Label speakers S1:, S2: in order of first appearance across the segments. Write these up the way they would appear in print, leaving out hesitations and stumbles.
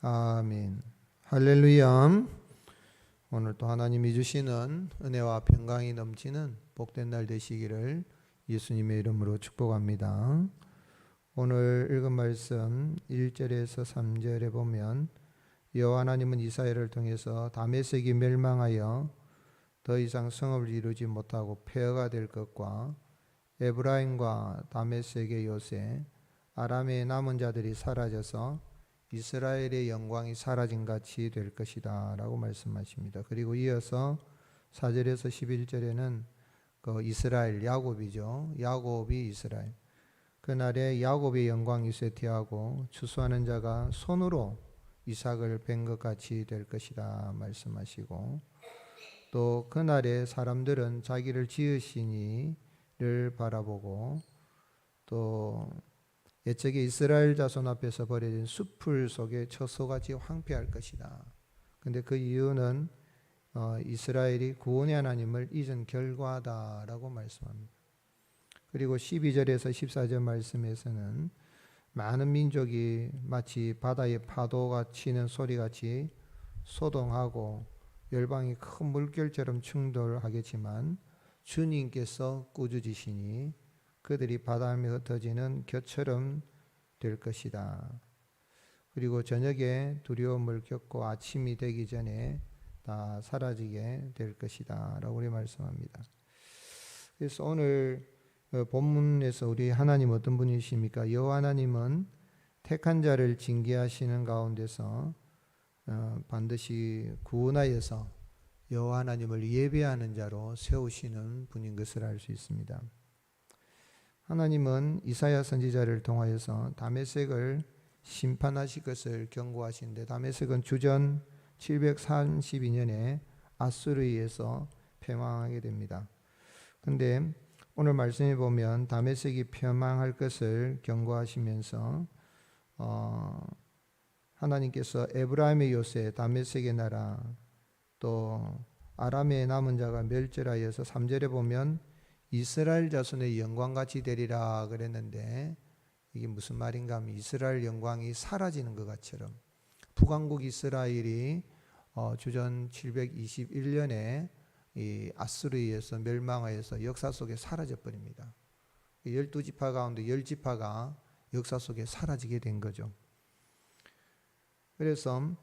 S1: 아멘. 할렐루야. 오늘 또 하나님이 주시는 은혜와 평강이 넘치는 복된 날 되시기를 예수님의 이름으로 축복합니다. 오늘 읽은 말씀 1절에서 3절에 보면 여호와 하나님은 이스라엘을 통해서 다메섹이 멸망하여 더 이상 성읍을 이루지 못하고 폐허가 될 것과 에브라임과 다메섹의 요새 아람의 남은 자들이 사라져서 이스라엘의 영광이 사라진 같이 될 것이다 라고 말씀하십니다. 그리고 이어서 4절에서 11절에는 그 이스라엘 야곱이죠. 야곱이 이스라엘. 그날에 야곱의 영광이 쇠퇴하고 추수하는 자가 손으로 이삭을 벤 것 같이 될 것이다 말씀하시고, 또 그날에 사람들은 자기를 지으신 이를 바라보고 또 옛적에 이스라엘 자손 앞에서 버려진 숲풀 속에 처소같이 황폐할 것이다. 근데 그 이유는 이스라엘이 구원의 하나님을 잊은 결과다라고 말씀합니다. 그리고 12절에서 14절 말씀에서는 많은 민족이 마치 바다의 파도가 치는 소리같이 소동하고 열방이 큰 물결처럼 충돌하겠지만 주님께서 꾸짖으시니 그들이 바다에 흩어지는 겨처럼 될 것이다. 그리고 저녁에 두려움을 겪고 아침이 되기 전에 다 사라지게 될 것이다 라고 우리 말씀합니다. 그래서 오늘 본문에서 우리 하나님 어떤 분이십니까? 여호와 하나님은 택한 자를 징계하시는 가운데서 반드시 구원하여서 여호와 하나님을 예배하는 자로 세우시는 분인 것을 알 수 있습니다. 하나님은 이사야 선지자를 통하여서 다메섹을 심판하실 것을 경고하시는데, 다메섹은 주전 732년에 아수르에 의해서 패망하게 됩니다. 그런데 오늘 말씀에 보면 다메섹이 패망할 것을 경고하시면서 하나님께서 에브라임의 요새, 다메섹의 나라, 또 아람의 남은 자가 멸절하여서 3절에 보면 이스라엘 자손의 영광같이 되리라 그랬는데, 이게 무슨 말인가 하면 이스라엘 영광이 사라지는 것 같처럼 북왕국 이스라엘이 주전 721년에 이 아수르에 의해서 멸망하여서 역사 속에 사라져 버립니다. 12지파 가운데 10지파가 역사 속에 사라지게 된 거죠. 그래서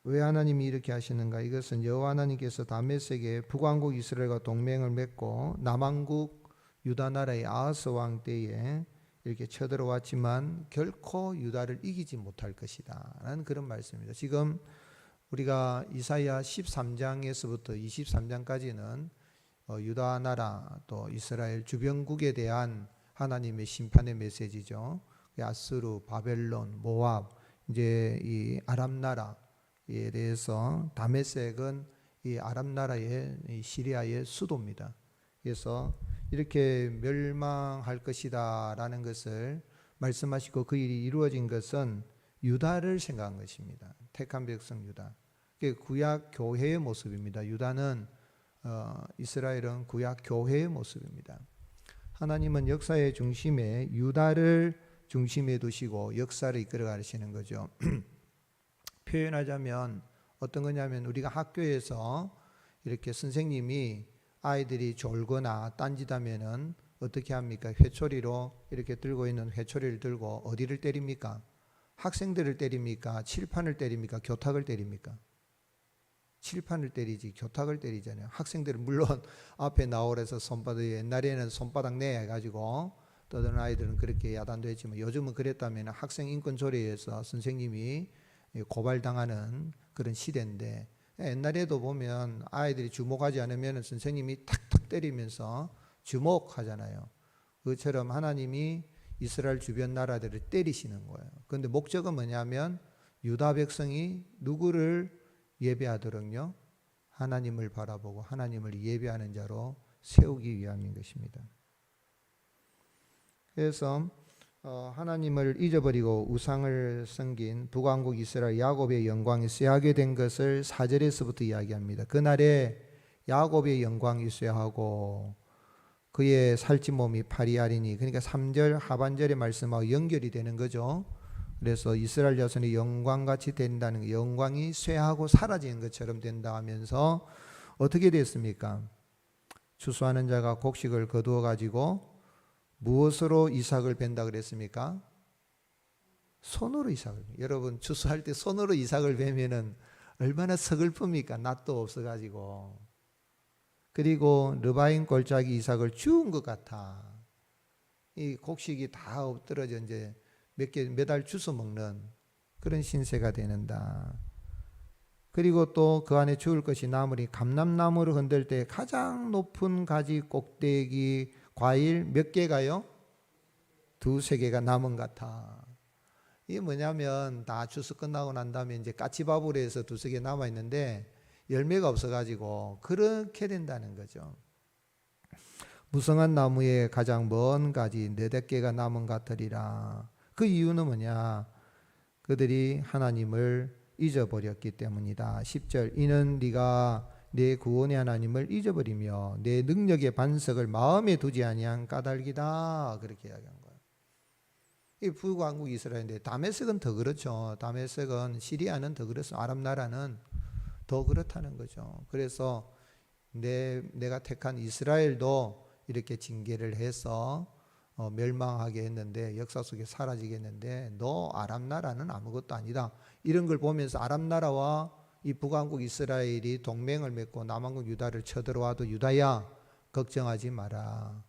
S1: 왜 하나님이 이렇게 하시는가? 이것은 여호와 하나님께서 다메섹에 북왕국 이스라엘과 동맹을 맺고 남왕국 유다 나라의 아하스 왕 때에 이렇게 쳐들어왔지만 결코 유다를 이기지 못할 것이다 라는 그런 말씀입니다. 지금 우리가 이사야 13장에서부터 23장까지는 유다 나라 또 이스라엘 주변국에 대한 하나님의 심판의 메시지죠. 아수르, 바벨론, 모압, 이제 이 아람 나라에 대해서 다메섹은 이 아람 나라의 시리아의 수도입니다. 그래서 이렇게 멸망할 것이다 라는 것을 말씀하시고 그 일이 이루어진 것은 유다를 생각한 것입니다. 택한 백성 유다. 그게 구약 교회의 모습입니다. 유다는 이스라엘은 구약 교회의 모습입니다. 하나님은 역사의 중심에 유다를 중심에 두시고 역사를 이끌어 가시는 거죠. 표현하자면 어떤 거냐면, 우리가 학교에서 이렇게 선생님이 아이들이 졸거나 딴짓하면은 어떻게 합니까? 회초리로 이렇게 들고 있는 회초리를 들고 어디를 때립니까? 학생들을 때립니까? 칠판을 때립니까? 교탁을 때립니까? 칠판을 때리지 교탁을 때리잖아요. 학생들은 물론 앞에 나오래서 손바닥, 옛날에는 손바닥 내 해가지고 떠드는 아이들은 그렇게 야단도 했지만 요즘은 그랬다면 학생 인권 조례에서 선생님이 고발당하는 그런 시대인데, 옛날에도 보면 아이들이 주목하지 않으면 선생님이 탁탁 때리면서 주목하잖아요. 그처럼 하나님이 이스라엘 주변 나라들을 때리시는 거예요. 그런데 목적은 뭐냐면 유다 백성이 누구를 예배하도록요? 하나님을 바라보고 하나님을 예배하는 자로 세우기 위함인 것입니다. 그래서 하나님을 잊어버리고 우상을 섬긴 북왕국 이스라엘 야곱의 영광이 쇠하게 된 것을 4절에서부터 이야기합니다. 그날에 야곱의 영광이 쇠하고 그의 살찐 몸이 파리하리니, 그러니까 3절 하반절의 말씀하고 연결이 되는 거죠. 그래서 이스라엘 자손이 영광같이 된다는 거, 영광이 쇠하고 사라지는 것처럼 된다 하면서 어떻게 됐습니까? 추수하는 자가 곡식을 거두어 가지고 무엇으로 이삭을 벤다 그랬습니까? 손으로 이삭을. 여러분 추수할 때 손으로 이삭을 베면은 얼마나 서글픕니까? 낫도 없어가지고. 그리고 르바임 골짜기 이삭을 주운 것 같아. 이 곡식이 다 엎드러져 이제 몇 알 주워 먹는 그런 신세가 되는다. 그리고 또 그 안에 주울 것이 나무니 감람나무를 흔들 때 가장 높은 가지 꼭대기 과일 몇 개가요? 두세 개가 남은 것 같아. 이게 뭐냐면 다 추수 끝나고 난 다음에 이제 까치밥으로 해서 두세 개 남아 있는데 열매가 없어가지고 그렇게 된다는 거죠. 무성한 나무에 가장 먼 가지 네댓 개가 남은 것 같으리라. 그 이유는 뭐냐? 그들이 하나님을 잊어버렸기 때문이다. 10절 이는 네가 내 구원의 하나님을 잊어버리며 내 능력의 반석을 마음에 두지 아니한 까닭이다. 그렇게 이야기한 거예요. 이 북왕국 이스라엘인데 다메섹은 더 그렇죠. 다메섹은 시리아는 더 그렇습니다. 아랍 나라는 더 그렇다는 거죠. 그래서 내가 택한 이스라엘도 이렇게 징계를 해서 멸망하게 했는데 역사 속에 사라지게 했는데 너 아랍 나라는 아무것도 아니다. 이런 걸 보면서 아랍 나라와 이 북왕국 이스라엘이 동맹을 맺고 남왕국 유다를 쳐들어와도 유다야 걱정하지 마라.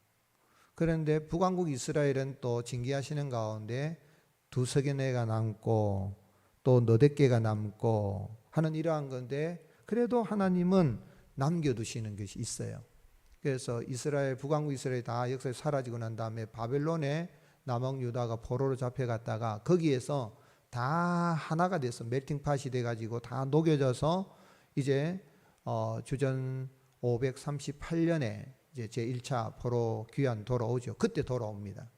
S1: 그런데 북왕국 이스라엘은 또 징계하시는 가운데 두세 개가 남고 또 너댓 개가 남고 하는 이러한 건데 그래도 하나님은 남겨두시는 것이 있어요. 그래서 이스라엘 북왕국 이스라엘이 다 역사에 사라지고 난 다음에 바벨론에 남왕 유다가 포로로 잡혀갔다가 거기에서 다 하나가 돼서 멜팅팟이 돼가지고 다 녹여져서 이제 주전 538년에 이제 제1차 포로 귀환 돌아오죠. 그때 돌아옵니다.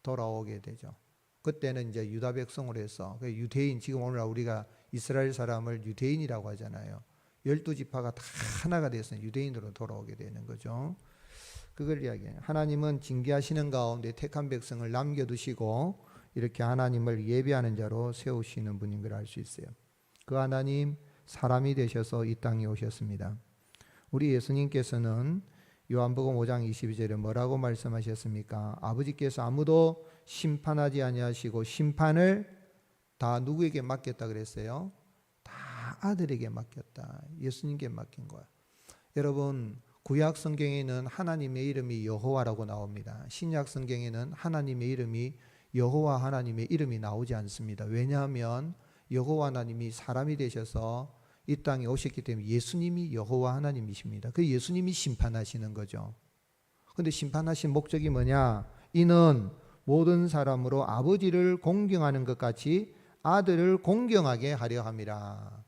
S1: 돌아오게 되죠. 그때는 이제 유다 백성으로 해서 유대인, 지금 오늘날 우리가 이스라엘 사람을 유대인이라고 하잖아요. 12지파가 다 하나가 돼서 유대인으로 돌아오게 되는 거죠. 그걸 이야기해요. 하나님은 징계하시는 가운데 택한 백성을 남겨두시고 이렇게 하나님을 예배하는 자로 세우시는 분인 걸 알 수 있어요. 그 하나님 사람이 되셔서 이 땅에 오셨습니다. 우리 예수님께서는 요한복음 5장 22절에 뭐라고 말씀하셨습니까? 아버지께서 아무도 심판하지 아니하시고 심판을 다 누구에게 맡겼다 그랬어요? 다 아들에게 맡겼다. 예수님께 맡긴 거야. 여러분 구약 성경에는 하나님의 이름이 여호와라고 나옵니다. 신약 성경에는 하나님의 이름이 여호와 하나님의 이름이 나오지 않습니다. 왜냐하면 여호와 하나님이 사람이 되셔서 이 땅에 오셨기 때문에 예수님이 여호와 하나님이십니다. 그 예수님이 심판하시는 거죠. 그런데 심판하신 목적이 뭐냐? 이는 모든 사람으로 아버지를 공경하는 것 같이 아들을 공경하게 하려 함이라.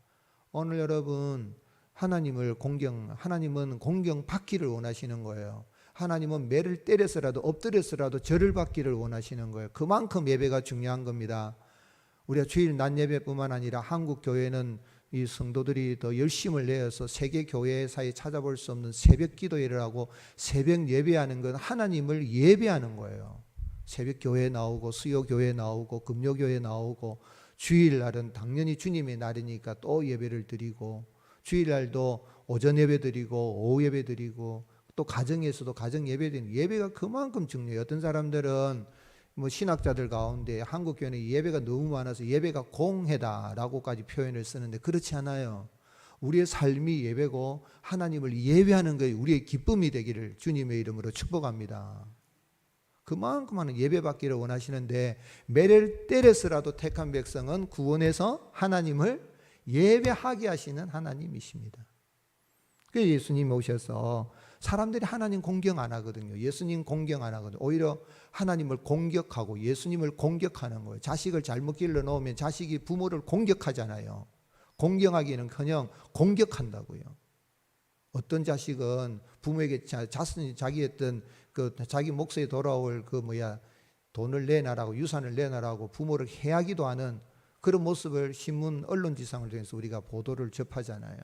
S1: 오늘 여러분 하나님은 공경받기를 원하시는 거예요. 하나님은 매를 때려서라도 엎드려서라도 절을 받기를 원하시는 거예요. 그만큼 예배가 중요한 겁니다. 우리가 주일 낮 예배뿐만 아니라 한국 교회는 이 성도들이 더 열심을 내어서 세계 교회사에 찾아볼 수 없는 새벽 기도회를 하고 새벽 예배하는 건 하나님을 예배하는 거예요. 새벽 교회 나오고 수요 교회 나오고 금요 교회 나오고 주일날은 당연히 주님의 날이니까 또 예배를 드리고 주일날도 오전 예배 드리고 오후 예배 드리고 또 가정에서도 가정 예배 드리는 예배가 그만큼 중요해요. 어떤 사람들은 뭐 신학자들 가운데 한국 교회는 예배가 너무 많아서 예배가 공해다라고까지 표현을 쓰는데 그렇지 않아요. 우리의 삶이 예배고 하나님을 예배하는 것이 우리의 기쁨이 되기를 주님의 이름으로 축복합니다. 그만큼 하는 예배 받기를 원하시는데 매를 때려서라도 택한 백성은 구원해서 하나님을 예배하게 하시는 하나님이십니다. 그래서 예수님이 오셔서 사람들이 하나님 공경 안 하거든요. 예수님 공경 안 하거든요. 오히려 하나님을 공격하고 예수님을 공격하는 거예요. 자식을 잘못 길러 놓으면 자식이 부모를 공격하잖아요. 공경하기는커녕 공격한다고요. 어떤 자식은 부모에게 자기 했던 자기 몫에 돌아올 돈을 내놔라고 유산을 내놔라고 부모를 해하기도 하는 그런 모습을 신문 언론지상을 통해서 우리가 보도를 접하잖아요.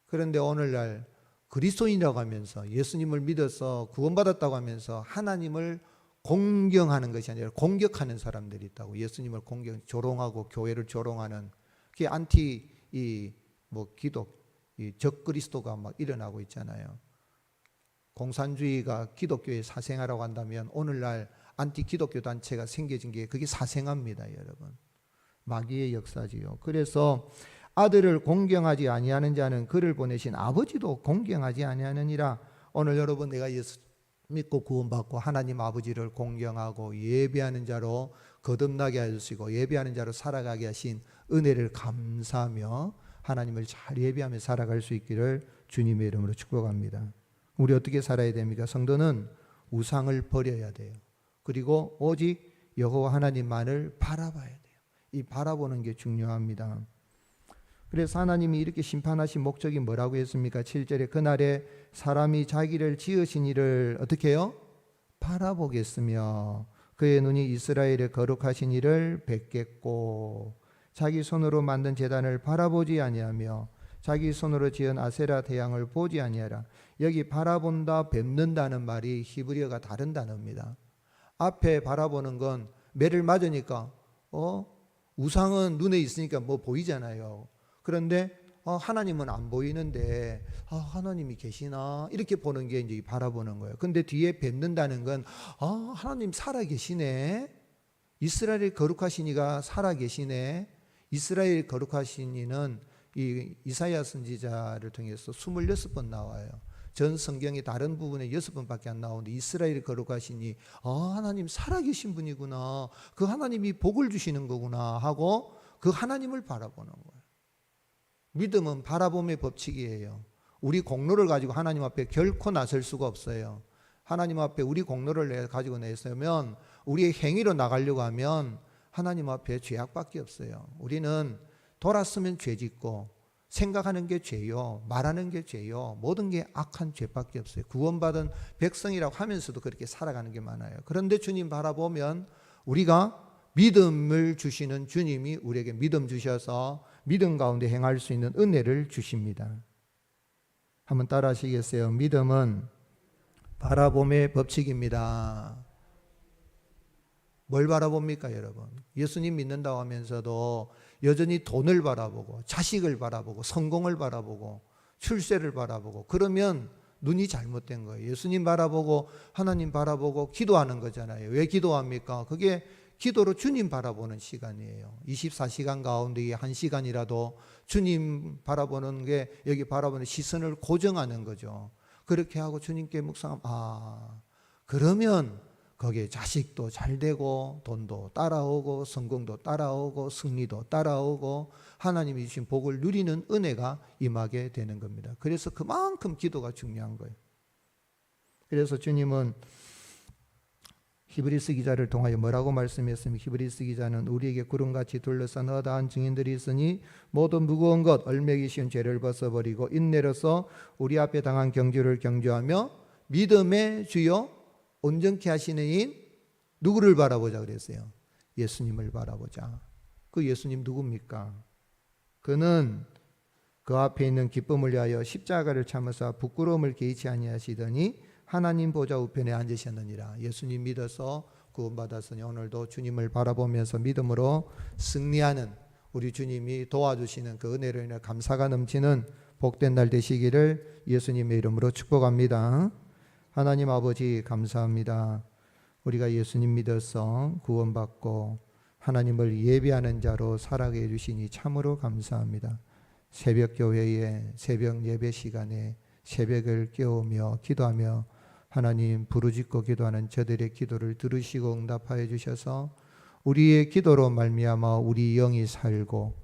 S1: 그런데 오늘날 그리스도인이라고 하면서 예수님을 믿어서 구원받았다고 하면서 하나님을 공경하는 것이 아니라 공격하는 사람들이 있다고. 예수님을 조롱하고 교회를 조롱하는, 그게 안티 적그리스도가 막 일어나고 있잖아요. 공산주의가 기독교의 사생아라고 한다면 오늘날 안티 기독교 단체가 생겨진 게 그게 사생아입니다, 여러분. 마귀의 역사지요. 그래서 아들을 공경하지 아니하는 자는 그를 보내신 아버지도 공경하지 아니하느니라. 오늘 여러분, 내가 예수 믿고 구원받고 하나님 아버지를 공경하고 예배하는 자로 거듭나게 하시고 예배하는 자로 살아가게 하신 은혜를 감사하며 하나님을 잘 예배하며 살아갈 수 있기를 주님의 이름으로 축복합니다. 우리 어떻게 살아야 됩니까? 성도는 우상을 버려야 돼요. 그리고 오직 여호와 하나님만을 바라봐야 돼요. 이 바라보는 게 중요합니다. 그래서 하나님이 이렇게 심판하신 목적이 뭐라고 했습니까? 7절에 그날에 사람이 자기를 지으신 이를 어떻게 해요? 바라보겠으며 그의 눈이 이스라엘의 거룩하신 이를 뵙겠고 자기 손으로 만든 제단을 바라보지 아니하며 자기 손으로 지은 아세라 태양을 보지 아니하라. 여기 바라본다, 뵙는다는 말이 히브리어가 다른 단어입니다. 앞에 바라보는 건 매를 맞으니까 우상은 눈에 있으니까 뭐 보이잖아요. 그런데 하나님은 안 보이는데 하나님이 계시나 이렇게 보는 게 이제 바라보는 거예요. 근데 뒤에 뵙는다는 건 하나님 살아 계시네. 이스라엘의 거룩하신 이가 살아 계시네. 이스라엘 거룩하신 이는 이 이사야 선지자를 통해서 26번 나와요. 전 성경의 다른 부분에 6번밖에 안 나오는데 이스라엘 거룩하시니 하나님 살아계신 분이구나. 그 하나님이 복을 주시는 거구나 하고 그 하나님을 바라보는 거예요. 믿음은 바라봄의 법칙이에요. 우리 공로를 가지고 하나님 앞에 결코 나설 수가 없어요. 하나님 앞에 우리 공로를 가지고 내서면 우리의 행위로 나가려고 하면 하나님 앞에 죄악밖에 없어요. 우리는 돌았으면 죄짓고 생각하는 게 죄요, 말하는 게 죄요, 모든 게 악한 죄밖에 없어요. 구원받은 백성이라고 하면서도 그렇게 살아가는 게 많아요. 그런데 주님 바라보면 우리가 믿음을 주시는 주님이 우리에게 믿음 주셔서 믿음 가운데 행할 수 있는 은혜를 주십니다. 한번 따라 하시겠어요? 믿음은 바라봄의 법칙입니다. 뭘 바라봅니까, 여러분? 예수님 믿는다고 하면서도 여전히 돈을 바라보고 자식을 바라보고 성공을 바라보고 출세를 바라보고 그러면 눈이 잘못된 거예요. 예수님 바라보고 하나님 바라보고 기도하는 거잖아요. 왜 기도합니까? 그게 기도로 주님 바라보는 시간이에요. 24시간 가운데 1시간이라도 주님 바라보는 게 여기 바라보는 시선을 고정하는 거죠. 그렇게 하고 주님께 묵상하면 그러면 거기에 자식도 잘 되고 돈도 따라오고 성공도 따라오고 승리도 따라오고 하나님이 주신 복을 누리는 은혜가 임하게 되는 겁니다. 그래서 그만큼 기도가 중요한 거예요. 그래서 주님은 히브리서 기자를 통하여 뭐라고 말씀했습니까? 히브리서 기자는 우리에게 구름같이 둘러싼 허다한 증인들이 있으니 모든 무거운 것 얼매기 쉬운 죄를 벗어버리고 인내로서 우리 앞에 당한 경주를 경주하며 믿음의 주요 온전케 하시는 인 누구를 바라보자 그랬어요? 예수님을 바라보자. 그 예수님 누굽니까? 그는 그 앞에 있는 기쁨을 위하여 십자가를 참으사 부끄러움을 개의치 아니하시더니 하나님 보좌 우편에 앉으셨느니라. 예수님 믿어서 구원받았으니 오늘도 주님을 바라보면서 믿음으로 승리하는 우리 주님이 도와주시는 그 은혜로 인해 감사가 넘치는 복된 날 되시기를 예수님의 이름으로 축복합니다. 하나님 아버지 감사합니다. 우리가 예수님 믿어서 구원받고 하나님을 예배하는 자로 살아가게 해주시니 참으로 감사합니다. 새벽 교회에 새벽 예배 시간에 새벽을 깨우며 기도하며 하나님 부르짖고 기도하는 저들의 기도를 들으시고 응답하여 주셔서 우리의 기도로 말미암아 우리 영이 살고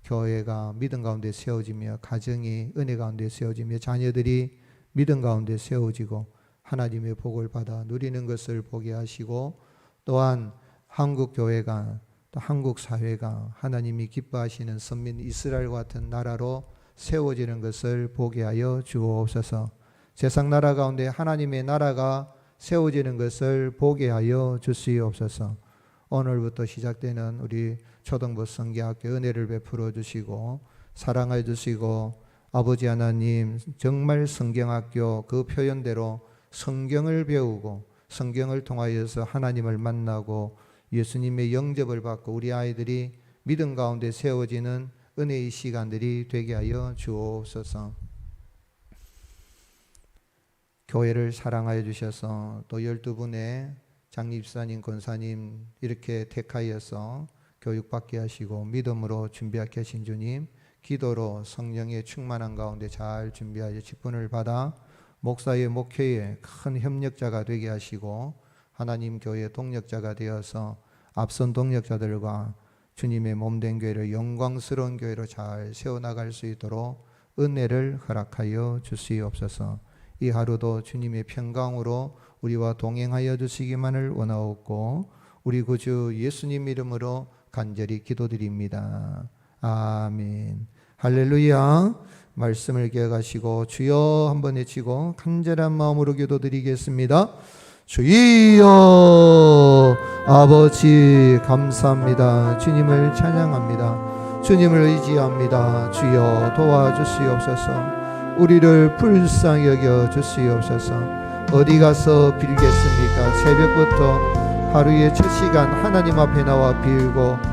S1: 교회가 믿음 가운데 세워지며 가정이 은혜 가운데 세워지며 자녀들이 믿음 가운데 세워지고 하나님의 복을 받아 누리는 것을 보게 하시고 또한 한국 교회가 또 한국 사회가 하나님이 기뻐하시는 선민 이스라엘과 같은 나라로 세워지는 것을 보게 하여 주옵소서. 세상 나라 가운데 하나님의 나라가 세워지는 것을 보게 하여 주시옵소서. 오늘부터 시작되는 우리 초등부 성경학교 은혜를 베풀어 주시고 사랑해 주시고 아버지 하나님 정말 성경학교 그 표현대로 성경을 배우고 성경을 통하여서 하나님을 만나고 예수님의 영접을 받고 우리 아이들이 믿음 가운데 세워지는 은혜의 시간들이 되게 하여 주옵소서. 교회를 사랑하여 주셔서 또 12분의 장립사님, 권사님 이렇게 택하여서 교육받게 하시고 믿음으로 준비하게 하신 주님, 기도로 성령의 충만한 가운데 잘 준비하여 직분을 받아 목사의 목회에 큰 협력자가 되게 하시고 하나님 교회의 동력자가 되어서 앞선 동력자들과 주님의 몸된 교회를 영광스러운 교회로 잘 세워나갈 수 있도록 은혜를 허락하여 주시옵소서. 이 하루도 주님의 평강으로 우리와 동행하여 주시기만을 원하옵고 우리 구주 예수님 이름으로 간절히 기도드립니다. 아멘. 할렐루야. 말씀을 기억하시고 주여 한번 외치고 간절한 마음으로 기도드리겠습니다. 주여. 아버지 감사합니다. 주님을 찬양합니다. 주님을 의지합니다. 주여 도와주시옵소서. 우리를 불쌍히 여겨 주시옵소서. 어디 가서 빌겠습니까? 새벽부터 하루의 첫 시간 하나님 앞에 나와 빌고